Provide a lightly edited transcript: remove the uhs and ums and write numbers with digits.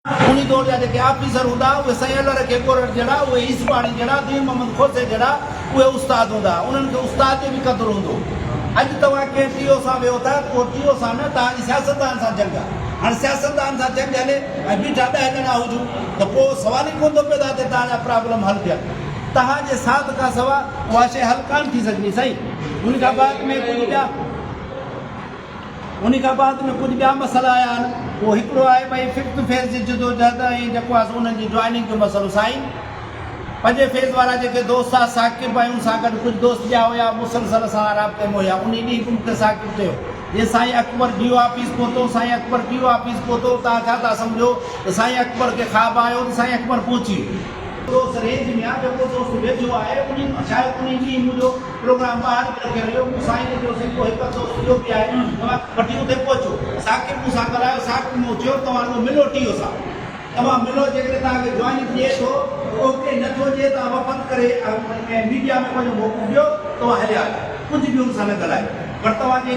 उन्हीं दौर जा जेके ऑफिसर हूंदा उहे साईं अल्लाह के गोरड़ जड़ा उहे ईसबाणी जड़ा दीन मोहम्मद खोसे जड़ा उहे उस्ताद हूंदा उन्हनि खे उस्ताद जो बि क़दुरु हूंदो। अॼु तव्हां कंहिं टीओ सां वियो था उहो टीओ सां न तव्हांजी सियासतदान सां जंग आहे। हाणे सियासतदान सां जंग हले ऐं बीठा 10 ॼणा हुजूं त पोइ सवाल ई कोन थो पैदा थिए तव्हांजा प्रॉब्लम हल थियनि। तव्हांजे साथ खां सवाइ उहा शइ हल कान थी सघंदी साईं। उन खां बाद में कुझु ॿिया उन खां बाद में कुझु ॿिया मसइला आया आहिनि। उहो हिकिड़ो आहे भई 5th फेज़ जी जदोजहद ऐं जेको आहे उन्हनि जी जॉइनिंग जो मसइलो साईं। 5 फेज़ वारा जेके दोस्त आहे साकिब ऐं उन सां गॾु कुझु दोस्त ॿिया हुया मुसलसल सां राब्ते में हुया। उन ॾींहुं मूंखे साकिब चयो ये साईं अकबर DO ऑफिस पहुतो साईं अकबर DO ऑफिस पहुतो तव्हां छा था सम्झो त साईं अकबर खे ख़्वाबु आयो त साईं अकबर पहुची दोस्त रेंज में आहे जेको दोस्त वेझो आहे उन शायदि उन ॾींहुं मुंहिंजो प्रोग्राम ॿाहिरि बि रखियो हुयो मूं साईं खे चयोसीं पोइ हिकु दोस्त इहो बि आहे तव्हां वठी उते पहुचो साकिब मूं सां ॻाल्हायो साकिब मूं चयो तव्हां मिलो टीओ सां तव्हां मिलो जेकॾहिं तव्हांखे जॉइनिंग ॾिए थो ओके नथो ॾिए तव्हां वफ़द करे मीडिया में पंहिंजो मौक़ो ॾियो तव्हां हलिया कुझु बि हुन सां न ॻाल्हायो पर तव्हांजे